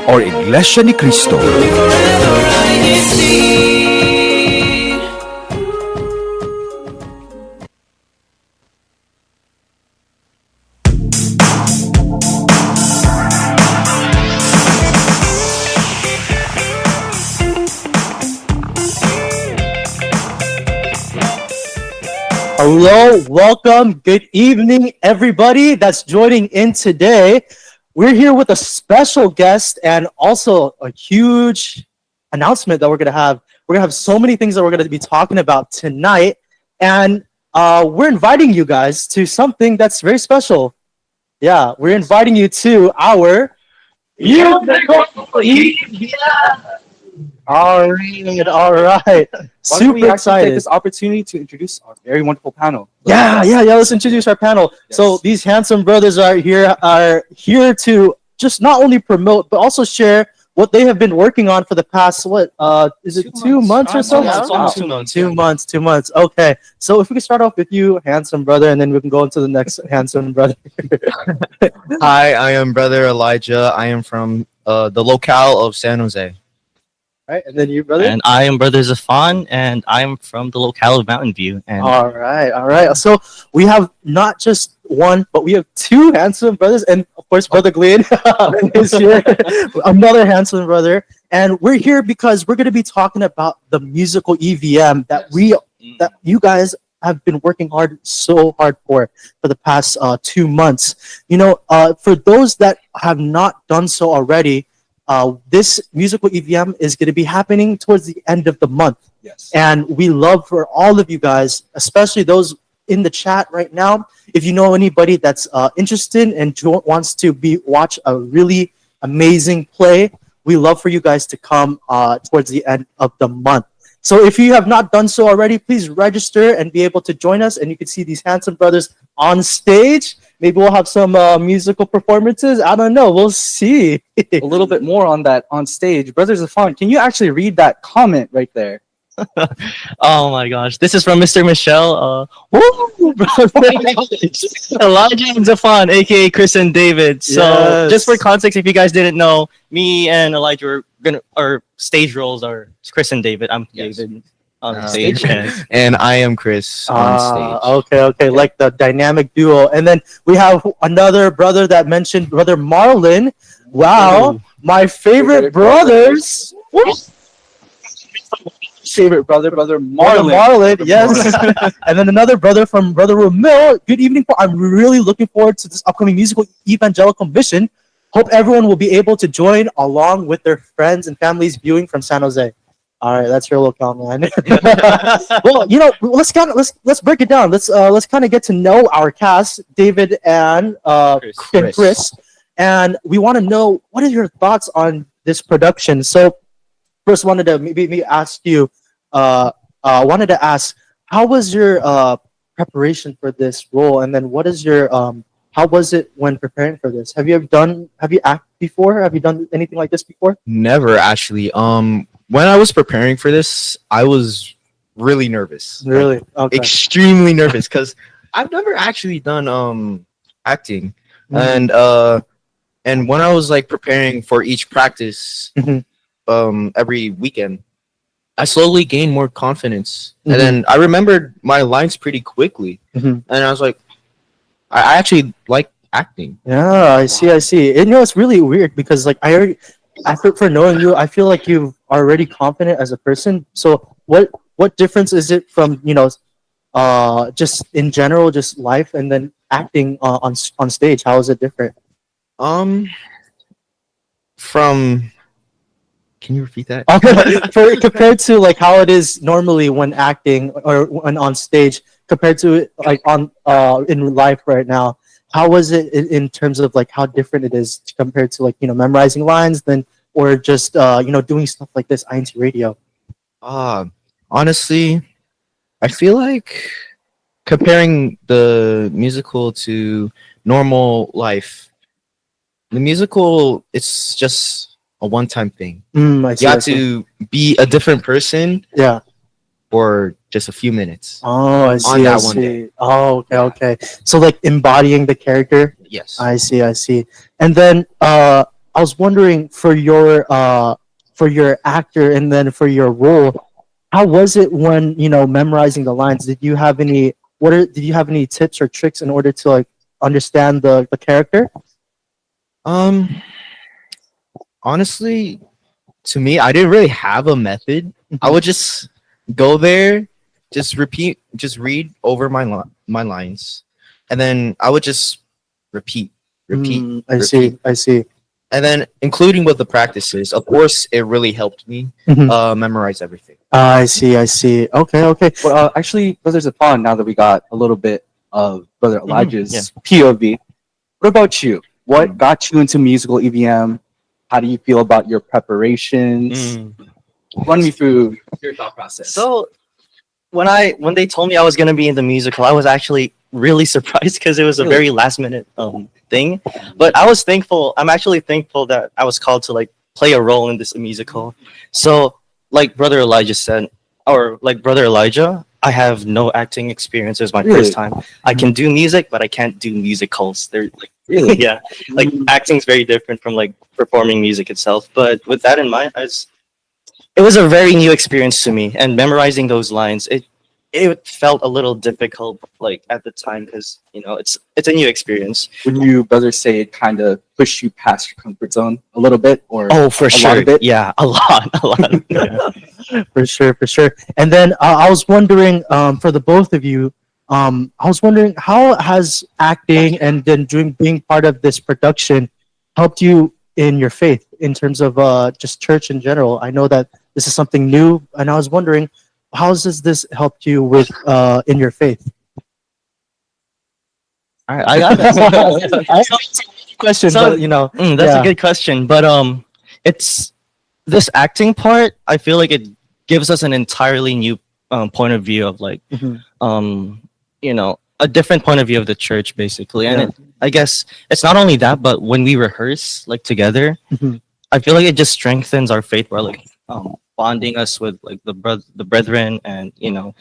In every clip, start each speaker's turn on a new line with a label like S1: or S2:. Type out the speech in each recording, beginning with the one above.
S1: or Iglesia ni Cristo.
S2: Hello, welcome, good evening, everybody that's joining in today. We're here with a special guest and also a huge announcement that we're gonna have. We're gonna have so many things that we're gonna be talking about tonight, and we're inviting you guys to something that's very special. Yeah, we're inviting you to our Musical Evangelical. All right. Super excited.
S3: Take this opportunity to introduce our very wonderful panel.
S2: Yeah. Let's introduce our panel.
S3: Yes.
S2: So these handsome brothers are here to just not only promote but also share what they have been working on for the past is it 2 months or so?
S3: Yeah, it's almost 2 months.
S2: 2 months. 2 months. Okay. So if we can start off with you, handsome brother, and then we can go into the next handsome brother.
S4: Hi, I am Brother Elijah. I am from the locale of San Jose.
S2: Right, and then you, brother.
S5: And I am Brother Zafan, and I'm from the locale of Mountain View. And
S2: All right. So we have not just one, but we have two handsome brothers, and of course, Brother Glenn is here, another handsome brother. And we're here because we're going to be talking about the musical EVM that you guys have been working so hard for the past 2 months. You know, for those that have not done so already, this musical EVM is going to be happening towards the end of the month.
S3: Yes.
S2: And we love for all of you guys, especially those in the chat right now, if you know anybody that's interested and wants to watch a really amazing play, we love for you guys to come towards the end of the month. So if you have not done so already, please register and be able to join us. And you can see these handsome brothers on stage. Maybe we'll have some musical performances. I don't know. We'll see.
S3: A little bit more on that on stage. Brothers of Fun, can you actually read that comment right there?
S5: oh my gosh, this is from Mr. Michelle. Elijah and Zafan, aka Chris and David. So
S2: Yes.
S5: just for context, if you guys didn't know, me and Elijah our stage roles are Chris and David. I'm
S4: Yes.
S5: David on
S4: Stage.
S5: stage. And
S4: And I am Chris on stage.
S2: Okay. Like the dynamic duo. And then we have another brother that mentioned, Brother Marlon. Wow. My favorite brothers.
S3: Favorite brother, Brother
S2: Brother
S3: Marlon.
S2: Marlon, yes. And then another brother from Brother Ramil. Good evening. I'm really looking forward to this upcoming Musical Evangelical Mission. Hope everyone will be able to join along with their friends and families viewing from San Jose. All right, that's your locale, man. Well, you know, let's break it down. Let's kind of get to know our cast, David and Chris. And we want to know, what are your thoughts on this production? So first, wanted to maybe ask you, wanted to ask, how was your preparation for this role? And then what is your, how was it when preparing for this? Have you acted before? Have you done anything like this before?
S4: Never actually. When I was preparing for this, I was really nervous.
S2: Really? Okay.
S4: Extremely nervous because I've never actually done acting.
S2: Mhm.
S4: And when I was like preparing for each practice
S2: Mhm.
S4: every weekend, I slowly gained more confidence.
S2: Mhm.
S4: And then I remembered my lines pretty quickly.
S2: Mhm.
S4: And I was like, I actually like acting.
S2: Yeah, I see. And, you know, it's really weird because, like, for knowing you, I feel like you're already confident as a person. So what difference is it from, you know, just in general, just life, and then acting on stage? How is it different?
S4: From Can you repeat that?
S2: Compared to like how it is normally when acting or when on stage, compared to like on in life right now, how was it in terms of like how different it is compared to like, you know, memorizing lines then or just you know, doing stuff like this INCRadio?
S4: Honestly, I feel like comparing the musical to normal life, the musical, it's just a one-time thing.
S2: I see,
S4: You
S2: I
S4: have
S2: see.
S4: to be a different person
S2: Yeah.
S4: for just a few minutes.
S2: Oh, I see.
S4: On that
S2: I
S4: one
S2: see.
S4: day.
S2: Oh, okay. So like embodying the character.
S4: Yes.
S2: I see. And then I was wondering for your actor and then for your role, how was it when memorizing the lines? Did you have any did you have any tips or tricks in order to like understand the character?
S4: Um, honestly, to me, I didn't really have a method. I would just go there, just repeat, just read over my lines, and then I would just repeat, repeat,
S2: I
S4: repeat,
S2: see.
S4: and then including with the practices. Of course, it really helped me
S2: Mhm.
S4: memorize everything.
S2: I see. Okay.
S3: Well, actually, Brother Zafon, now that we got a little bit of Brother Elijah's
S5: yeah.
S3: POV, what about you? What got you into musical EVM? How do you feel about your preparations? Run me through your thought process.
S5: So when they told me I was gonna be in the musical, I was actually really surprised because it was a
S3: Really?
S5: very last minute thing. But I was thankful. I'm actually thankful that I was called to like play a role in this musical. So like Brother Elijah said, or like Brother Elijah, I have no acting experience. It was my
S3: Really?
S5: first time. I can do music, but I can't do musicals. They're like
S3: Really?
S5: yeah, like acting's very different from like performing music itself. But with that in mind, it was a very new experience to me, and memorizing those lines, it felt a little difficult like at the time because it's a new experience.
S3: Would you, Brother, say it kind of pushed you past your comfort zone a little bit? Or
S5: Oh, for
S3: lot
S5: sure.
S3: of it?
S5: Yeah, a lot, a lot. Yeah.
S2: For sure. And then I was wondering, for the both of you, I was wondering how has acting and then being part of this production helped you in your faith in terms of just church in general. I know that this is something new, and I was wondering how does this help you with in your faith?
S5: All right, I got it.
S2: I know it's a good question,
S5: So-
S2: but
S5: That's
S2: yeah.
S5: a good question, but it's this acting part. I feel like it gives us an entirely new point of view of like
S2: Mhm.
S5: a different point of view of the church basically, and
S2: Yeah.
S5: I guess it's not only that, but when we rehearse like together,
S2: Mhm.
S5: I feel like it just strengthens our faith by like bonding us with like the brethren, and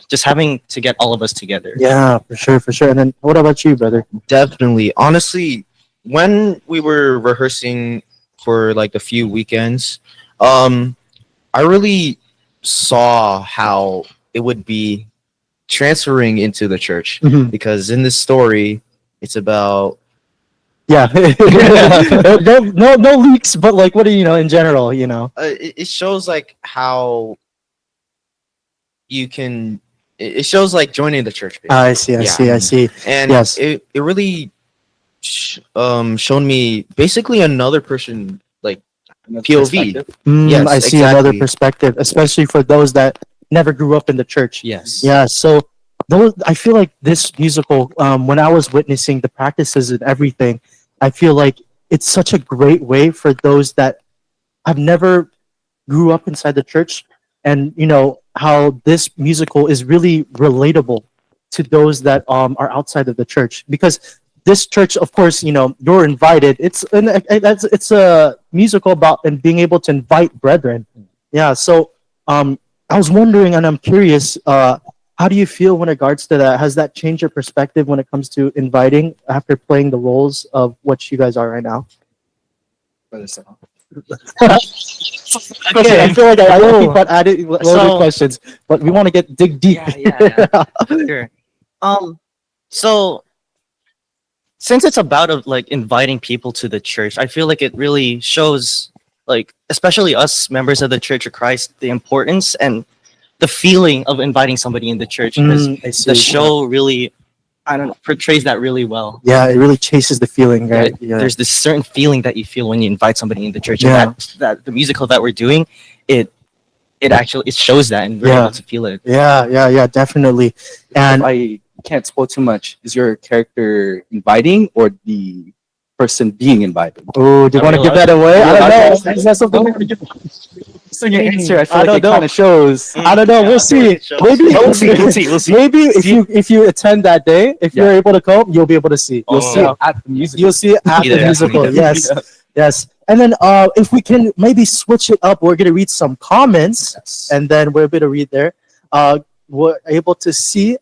S5: just having to get all of us together.
S2: Yeah, for sure. And then what about you, brother?
S4: Definitely. Honestly, when we were rehearsing for like a few weekends, I really saw how it would be transferring into the church
S2: Mhm.
S4: because in this story, it's about
S2: Yeah. No leaks, but like what do in general.
S4: it shows like how you can. It shows like joining the church.
S2: I see.
S4: And
S2: Yes.
S4: it really shown me basically another person like
S3: Another
S4: POV.
S3: perspective?
S4: Yes,
S2: I see another
S4: exactly.
S2: perspective, especially for those that never grew up in the church.
S5: Yes.
S2: Yeah, so I feel like this musical, when I was witnessing the practices and everything, I feel like it's such a great way for those that have never grew up inside the church, and how this musical is really relatable to those that are outside of the church, because this church, of course, you're invited. It's a musical about and being able to invite brethren. Yeah, so I was wondering, and I'm curious, how do you feel in regards to that? Has that changed your perspective when it comes to inviting after playing the roles of what you guys are right now?
S3: Brother Zafon.
S2: Okay, I feel like I
S5: Oh.
S2: keep on adding loaded
S5: So-
S2: questions, but we want to dig deep.
S5: Yeah. Sure. So since it's about of like inviting people to the church, I feel like it really shows like especially us members of the Church of Christ the importance and the feeling of inviting somebody in the church, because
S2: I see.
S5: the show really portrays that really well.
S2: Yeah, it really chases the feeling, right? Yeah.
S5: There's this certain feeling that you feel when you invite somebody in the church,
S2: Yeah.
S5: and that the musical that we're doing, it actually shows that, and we're
S2: Yeah.
S5: able to feel it.
S2: Yeah, definitely. And
S3: If I can't spoil too much, is your character inviting or the person being invited?
S2: oh, do you
S5: I
S2: want to
S5: really
S2: give that away? I don't know.
S3: Okay.
S2: Is that something?
S3: So your answer, I feel
S2: I
S3: like
S2: don't
S3: it
S2: know.
S3: kind of shows.
S2: I don't know. We'll see. Maybe
S5: We'll see.
S2: Maybe if you attend that day, if
S3: Yeah.
S2: you're able to come, you'll be able to see. You'll
S5: Oh.
S2: see.
S3: At the music.
S2: You'll see it at
S5: Be
S2: the
S5: there.
S2: musical.
S5: Be there.
S2: Yes. And then if we can maybe switch it up, we're gonna read some comments, and then we're able to read there. We're able to see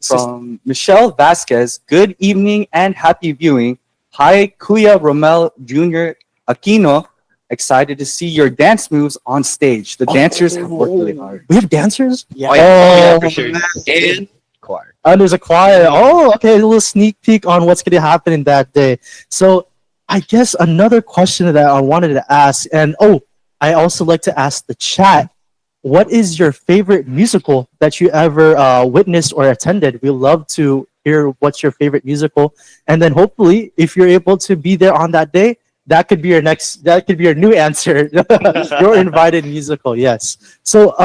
S3: From Michelle Vasquez, good evening and happy viewing. Hi, Kuya Romel Jr. Aquino, excited to see your dance moves on stage. The dancers have worked really hard.
S2: We have dancers.
S5: Yeah.
S4: Oh, yeah,
S2: Oh,
S4: for sure. And choir.
S2: Oh, there's a choir. Oh, okay. A little sneak peek on what's going to happen in that day. So, I guess another question that I wanted to ask, and I also like to ask the chat, what is your favorite musical that you ever witnessed or attended? We love to hear what's your favorite musical, and then hopefully, if you're able to be there on that day, that could be your next. That could be your new answer. Your invited musical. Yes. So,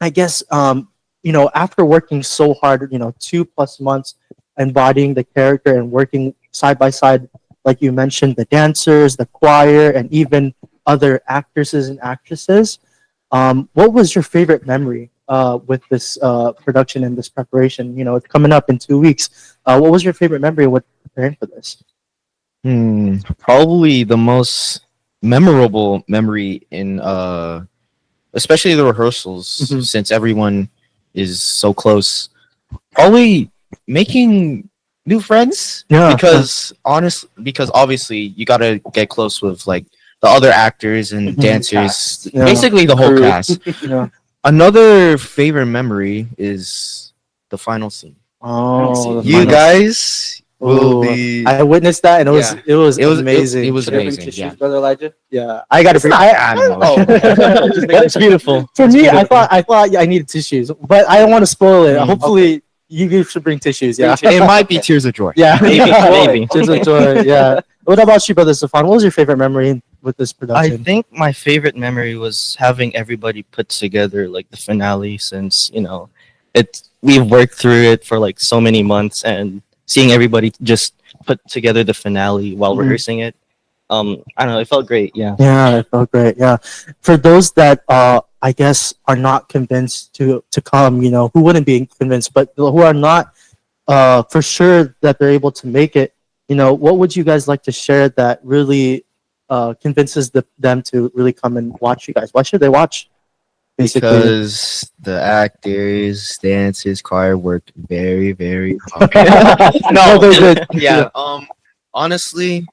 S2: I guess after working so hard, 2+ months embodying the character and working side by side, like you mentioned, the dancers, the choir, and even other actresses and actresses. What was your favorite memory with this production and this preparation? It's coming up in 2 weeks. What was your favorite memory with preparing for this?
S4: Probably the most memorable memory in especially the rehearsals,
S2: Mhm.
S4: since everyone is so close. Probably making new friends,
S2: Yeah.
S4: because obviously you gotta get close with like the other actors and
S2: Mhm.
S4: dancers,
S2: Yeah.
S4: basically the whole
S3: Crew.
S4: cast.
S2: Yeah.
S4: Another favorite memory is the final scene.
S2: Oh, the
S3: You
S4: You
S2: final-
S4: guys will
S2: Ooh,
S4: be.
S2: I witnessed that, and it was
S4: Yeah.
S2: it was
S4: It was
S2: amazing.
S4: It was
S3: Should I bring
S4: amazing.
S3: tissues,
S4: Yeah.
S3: Brother Elijah?
S2: Yeah, I got to bring.
S4: I don't know.
S5: That's beautiful.
S2: For me, I thought I needed tissues, but I don't want to spoil it.
S5: Mm.
S2: Hopefully, you should bring tissues. Yeah,
S4: It might be tears of joy.
S2: yeah,
S5: Maybe.
S2: Tears of joy. Yeah. What about you, brother Stefan? What was your favorite memory with this
S5: I
S2: production?
S5: think my favorite memory was having everybody put together like the finale, since we've worked through it for like so many months, and seeing everybody just put together the finale while
S2: Mhm.
S5: rehearsing it. I don't know, it felt great. Yeah.
S2: Yeah, it felt great. Yeah, for those that I guess are not convinced to come, who wouldn't be convinced, but who are not for sure that they're able to make it. What would you guys like to share that really convinces them to really come and watch you guys? Why should they watch? Basically,
S4: Because the actors, dancers, choir worked very, very hard.
S2: no, they did.
S4: Yeah. Honestly,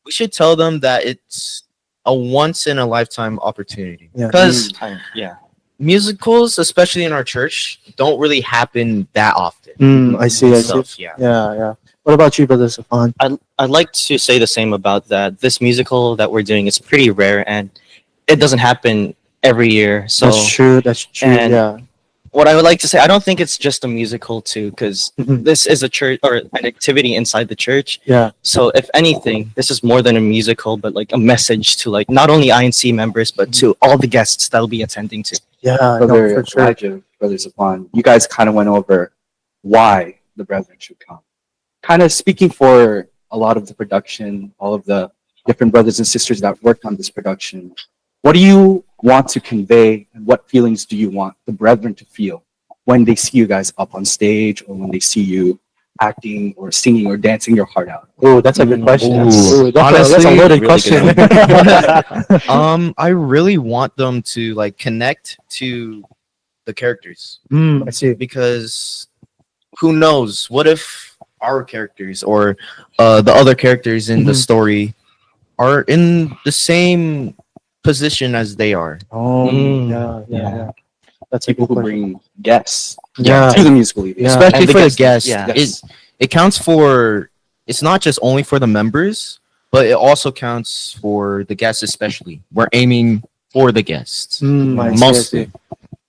S4: we should tell them that it's a once in a lifetime opportunity.
S2: Yeah.
S4: Because
S5: Yeah.
S4: musicals, especially in our church, don't really happen that often.
S2: I see. I see.
S4: Stuff, yeah.
S2: Yeah, yeah. What about you, brother Stefan?
S5: I'd like to say the same about that. This musical that we're doing is pretty rare, and it doesn't happen every year. So
S2: That's true. That's true.
S5: and-
S2: Yeah.
S5: what I would like to say, I don't think it's just a musical too, because
S2: Mhm.
S5: this is a church or an activity inside the church.
S2: Yeah.
S5: So if anything, this is more than a musical, but like a message to like not only INC members, but to all the guests that'll be attending to.
S2: Yeah. No,
S3: Brother
S2: for sure.
S3: Elijah, Brother Stefan, you guys kind of went over why the brethren should come. Kind of speaking for a lot of the production, all of the different brothers and sisters that worked on this production. What do you want to convey, and what feelings do you want the brethren to feel when they see you guys up on stage, or when they see you acting or singing or dancing your heart out?
S2: Oh, that's a good question.
S4: Ooh.
S2: That's a
S4: Honestly,
S2: loaded
S5: really
S2: question.
S4: I really want them to like connect to the characters,
S2: I see.
S4: because who knows? What if our characters or the other characters in the
S2: Mhm.
S4: story are in the same position as they are?
S2: Oh,
S5: Mm,
S2: yeah, yeah,
S5: yeah.
S2: yeah. That's a
S3: People
S2: good
S3: who
S2: question.
S3: bring guests
S2: Yeah.
S3: to the musical event.
S2: Yeah.
S4: Especially
S5: And the
S4: for the
S5: guests,
S4: guests.
S5: yeah.
S3: Yes.
S4: It counts for. It's not just only for the members, but it also counts for the guests. Especially, we're aiming for the guests.
S2: I see, I
S4: Mostly.
S2: see.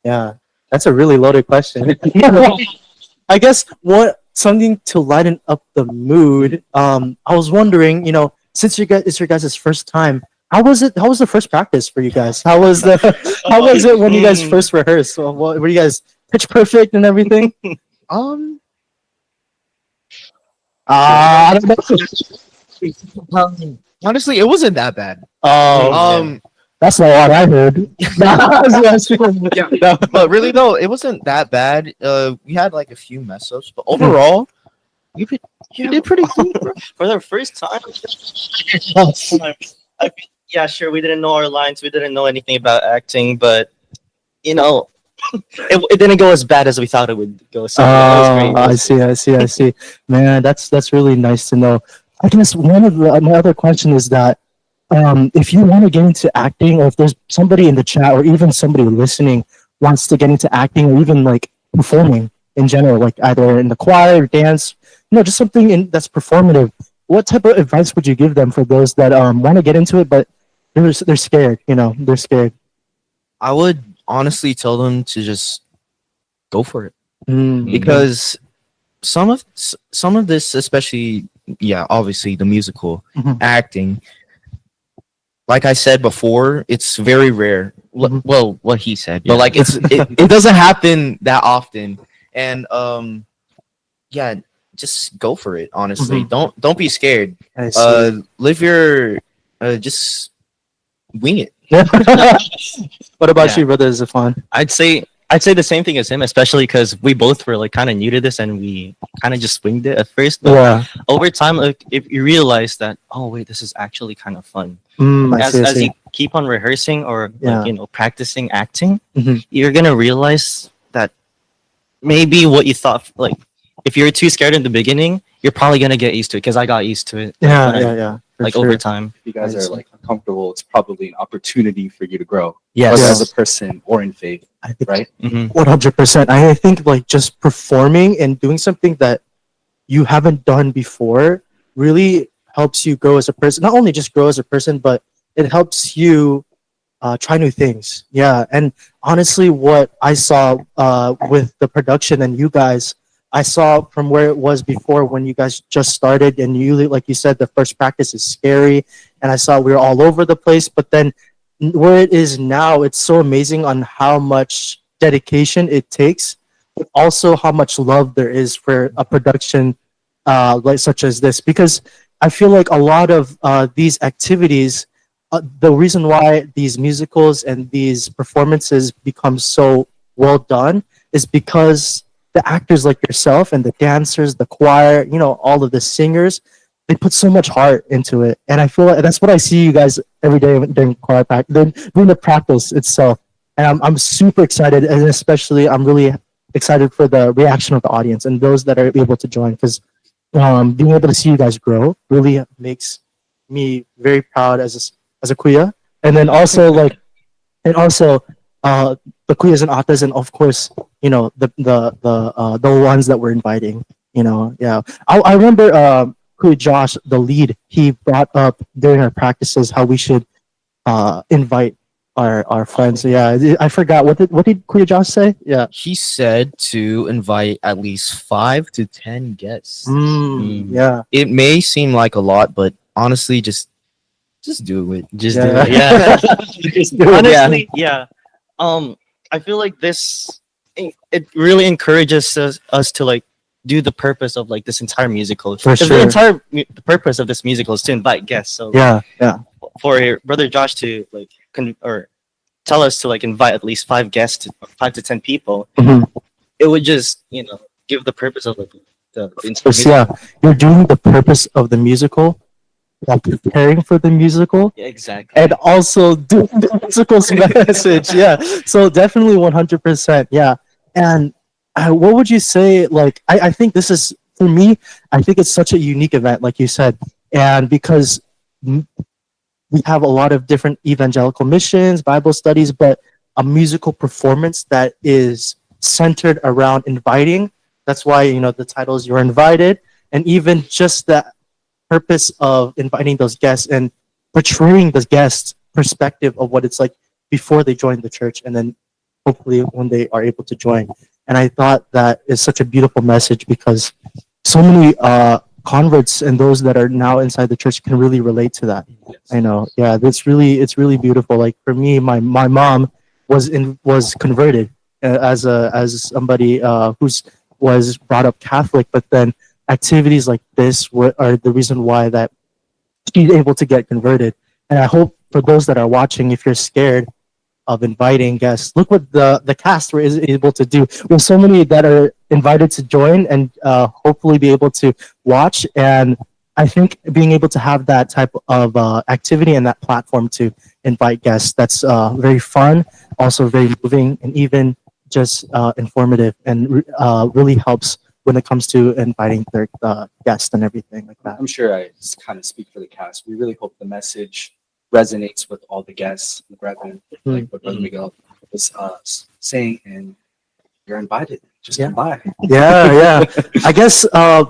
S2: Yeah, that's a really loaded question. I guess what something to lighten up the mood. I was wondering, since it's your guys' first time, how was it? How was the first practice for you guys? How was it when you guys first rehearsed? So were you guys pitch perfect and everything? I don't know.
S4: Honestly, it wasn't that bad.
S2: Oh, that's not what I heard.
S4: Yeah, but really though, it wasn't that bad. We had like a few mess ups, but overall, you did pretty good, bro.
S5: For their first time. I mean, yeah, sure. We didn't know our lines. We didn't know anything about acting, but it didn't go as bad as we thought it would go. So that was great.
S2: I see. Man, that's really nice to know. I guess one of my other question is that if you want to get into acting, or if there's somebody in the chat, or even somebody listening wants to get into acting, or even like performing in general, like either in the choir, dance, just something that's performative. What type of advice would you give them for those that want to get into it, but they're scared? They're scared.
S4: I would honestly tell them to just go for it,
S2: Mm.
S4: because some of this, especially, yeah, obviously the musical
S2: Mhm.
S4: acting, like I said before, it's very rare.
S2: Mhm.
S4: Well, what he said,
S5: Yeah.
S4: but like it doesn't happen that often, and yeah, just go for it. Honestly, don't be scared.
S2: I see.
S4: Live your just wing it.
S2: What about
S5: Yeah.
S2: you, brother Zafan?
S5: I'd say the same thing as him, especially because we both were like kind of new to this and we kind of just winged it at first. But
S2: Yeah.
S5: over time, like if you realize that, oh wait, this is actually kind of fun.
S2: I see. I
S5: As
S2: see.
S5: you keep on rehearsing or
S2: Yeah.
S5: like practicing acting,
S2: Mhm.
S5: you're gonna realize that maybe what you thought, like if you're too scared in the beginning, you're probably gonna get used to it. Because I got used to it.
S2: Yeah.
S5: when I-
S2: Yeah. Yeah. For
S5: Like
S2: sure.
S5: over time.
S3: If you guys
S2: I
S3: are
S2: see.
S3: like uncomfortable, it's probably an opportunity for you to grow,
S5: Yes.
S3: whether
S2: Yeah.
S3: as a person or in faith,
S2: I think
S3: right?
S2: 100%. I think like just performing and doing something that you haven't done before really helps you grow as a person. Not only just grow as a person, but it helps you try new things. Yeah, and honestly, what I saw with the production and you guys, I saw from where it was before when you guys just started, and you, like you said, the first practice is scary, and I saw we were all over the place. But then where it is now, it's so amazing on how much dedication it takes, but also how much love there is for a production like such as this. Because I feel like a lot of these activities, the reason why these musicals and these performances become so well done is because the actors like yourself and the dancers, the choir, all of the singers, they put so much heart into it. And I feel like that's what I see you guys every day during choir practice, during the practice itself. And I'm super excited, and especially I'm really excited for the reaction of the audience and those that are able to join, because being able to see you guys grow really makes me very proud as a kuya, and then also like, and also uh the kuyas and atas, and of course the ones that we're inviting. Yeah, I remember kuya Josh, the lead, he brought up during our practices how we should invite our friends. So yeah, I forgot what did kuya Josh say? Yeah.
S4: He said to invite at least 5 to 10 guests.
S2: Yeah.
S4: It may seem like a lot, but honestly, just do it.
S5: Just
S2: Yeah.
S5: do it. Yeah.
S2: Just do it.
S5: Honestly, yeah. I feel like it really encourages us to like do the purpose of like this entire musical.
S2: For
S5: 'Cause
S2: sure.
S5: the purpose of this musical is to invite guests. So
S2: Yeah. Yeah.
S5: for brother Josh to like or tell us to like invite at least 5 guests, 5 to 10 people,
S2: Mhm.
S5: it would just give the purpose of like the entire
S2: So yeah, you're doing the purpose of the musical, while preparing for the musical,
S5: Yeah, exactly.
S2: and also doing the musical's message. Yeah. So definitely 100%. Yeah. And what would you say? Like, I think this is, for me, I think it's such a unique event, like you said. And because we have a lot of different evangelical missions, Bible studies, but a musical performance that is centered around inviting. That's why, the title is You're Invited. And even just that purpose of inviting those guests and portraying the guests' perspective of what it's like before they join the church, and then hopefully when they are able to join. And I thought that is such a beautiful message, because so many converts and those that are now inside the church can really relate to that. I know. Yeah, it's really beautiful. Like for me, my mom was converted as somebody who's was brought up Catholic, but then activities like this are the reason why that she's able to get converted. And I hope for those that are watching, if you're scared of inviting guests, look what the cast were is able to do. We have so many that are invited to join and hopefully be able to watch. And I think being able to have that type of activity and that platform to invite guests, that's very fun, also very moving, and even just informative, and really helps when it comes to inviting their guests and everything like that.
S3: I'm sure I just kind of speak for the cast. We really hope the message resonates with all the guests, the brethren, like what Brother Miguel was saying, and you're invited. Just come by.
S2: Yeah. I guess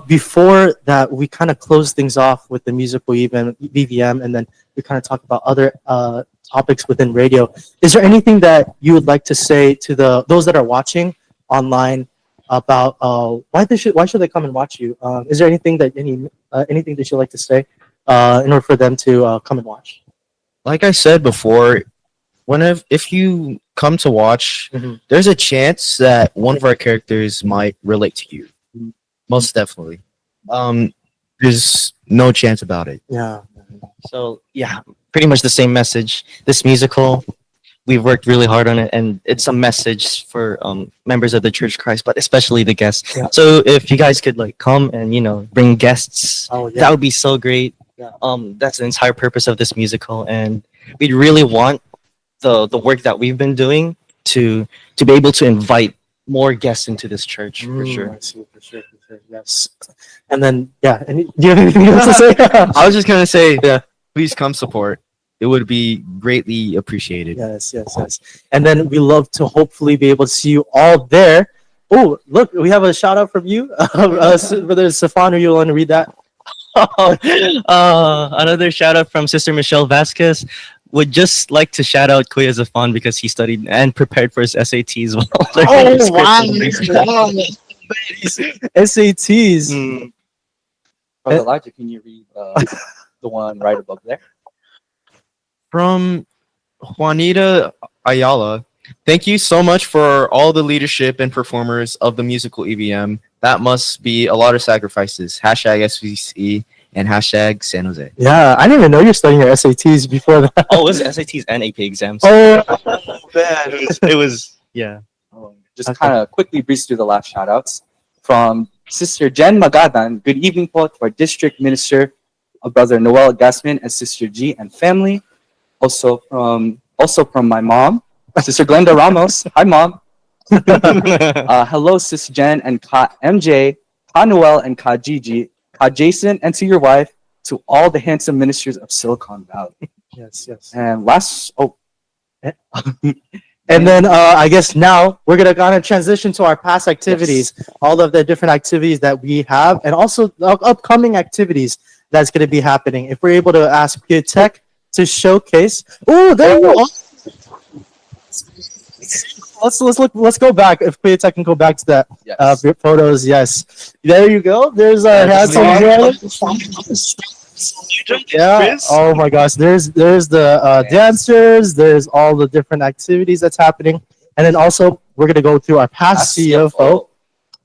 S2: before that, we kind of close things off with the musical event, VVM, and then we kind of talk about other topics within radio. Is there anything that you would like to say to those that are watching online about why should they come and watch you? Is there anything that anything that you'd like to say in order for them to come and watch?
S4: Like I said before, if you come to watch, there's a chance that one of our characters might relate to you. Most definitely. There's no chance about it.
S2: Yeah.
S5: So yeah, pretty much the same message. This musical, we've worked really hard on it, and it's a message for members of the Church of Christ, but especially the guests.
S2: Yeah.
S5: So if you guys could like come and bring guests,
S2: Oh yeah.
S5: that would be so great.
S2: Yeah.
S5: That's the entire purpose of this musical, and we'd really want the work that we've been doing to be able to invite more guests into this church for sure.
S2: I see, for sure. Yes. And then do you have anything else to say?
S4: I was just gonna say, please come support. It would be greatly appreciated.
S2: Yes. And then we love to hopefully be able to see you all there. Oh, look, we have a shout out from you, Brother Stefan. Are you want to read that?
S5: Another shout out from Sister Michelle Vasquez. Would just like to shout out Kuya Zafan because he studied and prepared for his SATs while learning scripts.
S2: SATs.
S3: Brother Elijah, can you read the one right above there?
S4: From Juanita Ayala, thank you so much for all the leadership and performers of the musical EVM. That must be a lot of sacrifices. #SVC and #San Jose.
S2: Yeah, I didn't even know you're studying your SATs before that.
S5: Oh, it was SATs and AP exams.
S2: Oh,
S5: man. It was yeah.
S3: Just kind of quickly breeze through the last shout outs. From Sister Jen Magadan, good evening po to our district minister, Brother Noel Gasman and Sister G and family. Also from my mom, Sister Glenda Ramos. Hi, Mom. Hello, Sister Jen and Ka MJ, Ka Noel and Ka Gigi, Ka Jason, and to your wife, to all the handsome ministers of Silicon Valley.
S2: yes.
S3: And last,
S2: And then I guess now we're gonna kind of transition to our past activities, all of the different activities that we have, and also the upcoming activities that's gonna be happening. If we're able to ask Pure Tech to showcase, there you go. Let's go back. If Pure Tech can go back to that photos, yes. There you go. There's our handsome. Yeah. Oh my gosh. There's the dancers. There's all the different activities that's happening, and then also we're gonna go through our past CFO.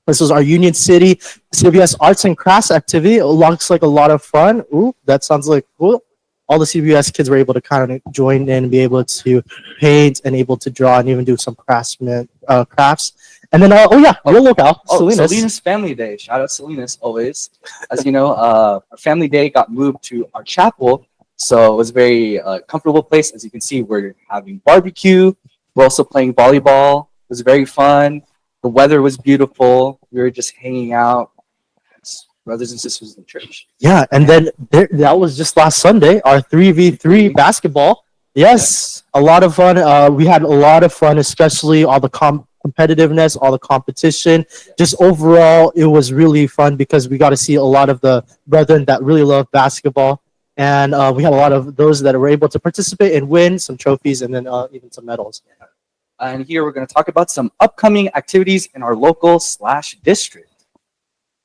S2: This was our Union City CBS Arts and Crafts activity. It looks like a lot of fun. Ooh, that sounds like cool. All the CBS kids were able to kind of join in and be able to paint and able to draw and even do some crafts. And then, your locale, Salinas.
S3: Salinas Family Day. Shout out Salinas always. As you know, our Family Day got moved to our chapel, so it was a very comfortable place. As you can see, we're having barbecue. We're also playing volleyball. It was very fun. The weather was beautiful. We were just hanging out as brothers and sisters in the church.
S2: Yeah, and then that was just last Sunday, our 3v3 basketball. Yes, a lot of fun. We had a lot of fun, especially all the competitiveness, all the competition. Just overall, it was really fun because we got to see a lot of the brethren that really love basketball. And we had a lot of those that were able to participate and win some trophies and then even some medals.
S3: And here we're going to talk about some upcoming activities in our local/district.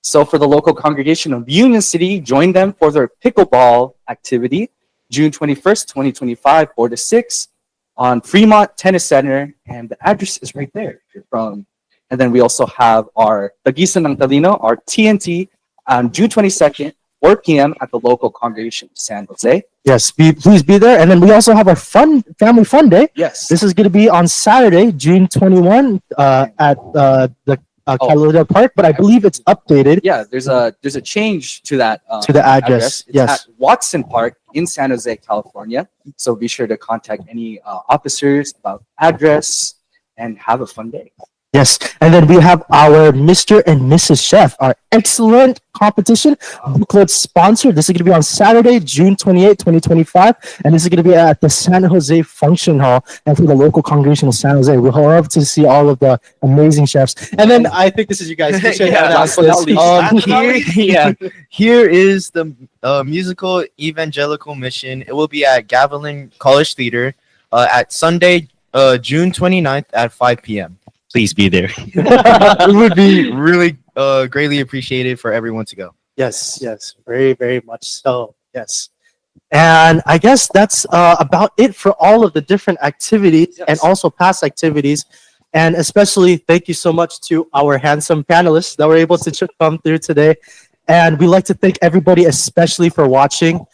S3: So for the local congregation of Union City, join them for their pickleball activity, June 21st, 2025, 4 to 6 on Fremont Tennis Center. And the address is right there. If you're from. And then we also have our Tagisan ng Talino, our TNT, on June 22nd, 4 p.m. at the local congregation of San Jose.
S2: Yes, please be there. And then we also have our family fun day.
S3: Yes.
S2: This is going to be on Saturday, June 21 at the Catalina Park, but I believe it's updated.
S3: Yeah, there's a change to that
S2: to the address.
S3: It's
S2: Yes.
S3: at Watson Park in San Jose, California. So be sure to contact any officers about address and have a fun day.
S2: Yes, and then we have our Mr. and Mrs. Chef, our excellent competition booklet sponsor. This is going to be on Saturday, June 28, 2025, and this is going to be at the San Jose Function Hall. And for the local congregation of San Jose, we love to see all of the amazing chefs. And then I think this is you guys. You should
S4: Yeah,
S2: announce
S3: last
S2: this.
S3: but not least.
S4: Here is the musical Evangelical Mission. It will be at Gavilan College Theater at Sunday, June 29th at 5 p.m.
S5: Please be there.
S4: It would be really greatly appreciated for everyone to go.
S2: Yes, yes, very, very much so. Yes. And I guess that's about it for all of the different activities and
S3: Yes.
S2: also past activities. And especially thank you so much to our handsome panelists that were able to come through today. And we'd like to thank everybody, especially for watching.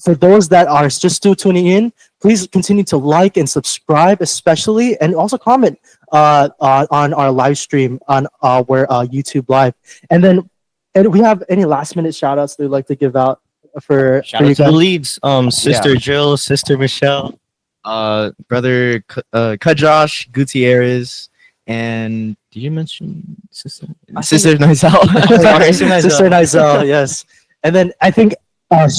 S2: For those that are just still tuning in, please continue to like and subscribe, especially, and also comment on our live stream on our YouTube Live. And then, and we have any last minute shout outs that we'd like to give out for
S5: Shout
S2: you
S5: out to the
S2: guys?
S5: leads, Sister Jill, Sister Michelle.
S4: Brother Kajosh Gutierrez, and did you mention Sister Nizal?
S5: Sorry.
S2: Sister Nizal, yes. And then I think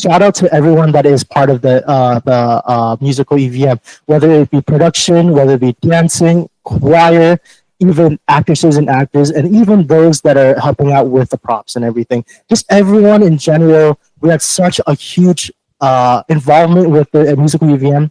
S2: shout out to everyone that is part of the musical EVM, whether it be production, whether it be dancing, choir, even actresses and actors, and even those that are helping out with the props and everything. Just everyone in general. We had such a huge involvement with the musical EVM.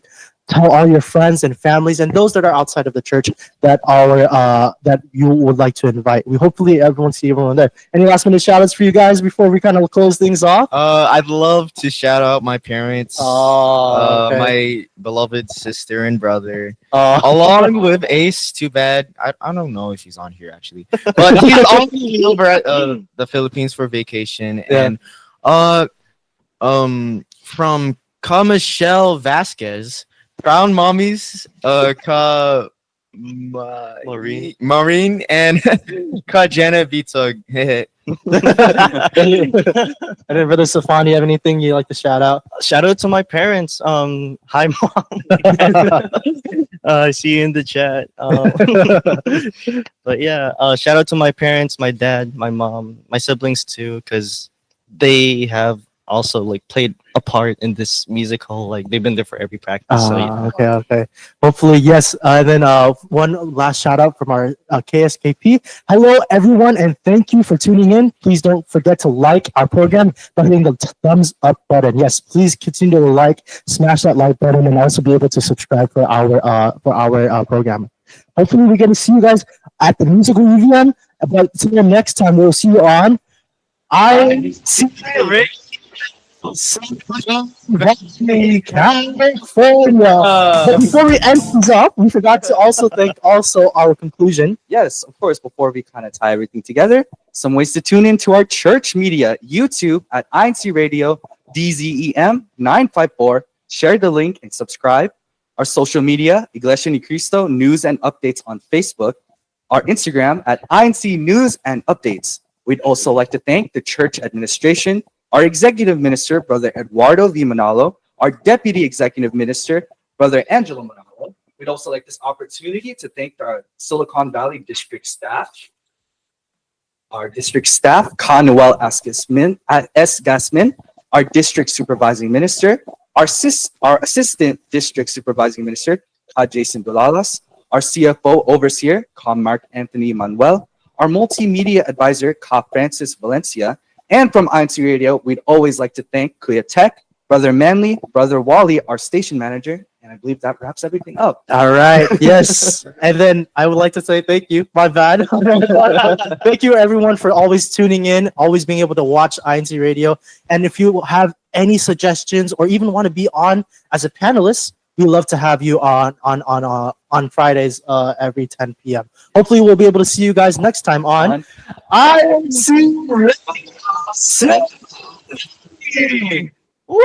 S2: Tell all your friends and families and those that are outside of the church that that you would like to invite. We hopefully everyone see everyone there. Any last minute shout outs for you guys before we kind of close things off?
S4: I'd love to shout out my parents,
S2: Okay.
S4: my beloved sister and brother,
S2: Oh,
S4: along with Ace. Too bad I don't know if he's on here actually, but he's always over at the Philippines for vacation.
S2: Yeah.
S4: And from Michelle Vasquez, Brown Mommies, Maureen, and Jenna Vitug.
S2: and then Brother Safani, you have anything you'd like to shout out?
S5: Shout out to my parents. Hi, mom. I see you in the chat. But yeah, shout out to my parents, my dad, my mom, my siblings too, because they have also like played a part in this musical. Like they've been there for every practice. So yeah.
S2: Okay. Hopefully, yes. And then one last shout out from our KSKP. Hello, everyone, and thank you for tuning in. Please don't forget to like our program by hitting the thumbs up button. Yes, please continue to like, smash that like button, and also be able to subscribe for our program. Hopefully, we're going to see you guys at the musical EVM. But until next time, we'll see you on INCRadio. California. But before we end things up, we forgot to also thank our conclusion.
S3: Yes, of course, before we kind of tie everything together, some ways to tune in to our church media, YouTube at INCRadio DZEM 954. Share the link and subscribe. Our social media, Iglesia Ni Cristo News and Updates on Facebook. Our Instagram at INC News and Updates. We'd also like to thank the church administration, our executive minister, Brother Eduardo V. Manalo, our deputy executive minister, Brother Angelo Manalo. We'd also like this opportunity to thank our Silicon Valley district staff, our district staff, Noel S. Gasmin, our district supervising minister, our assistant district supervising minister, Jason Dulalas, our CFO overseer, Mark Anthony Manuel, our multimedia advisor, Francis Valencia, and from INCRadio, we'd always like to thank Kuya Tech, Brother Manley, Brother Wally, our station manager, and I believe that wraps everything up.
S2: All right. Yes. And then I would like to say thank you. My bad. Thank you, everyone, for always tuning in, always being able to watch INCRadio. And if you have any suggestions or even want to be on as a panelist, we love to have you on Fridays every 10 p.m. Hopefully, we'll be able to see you guys next time on INCRadio. Woo!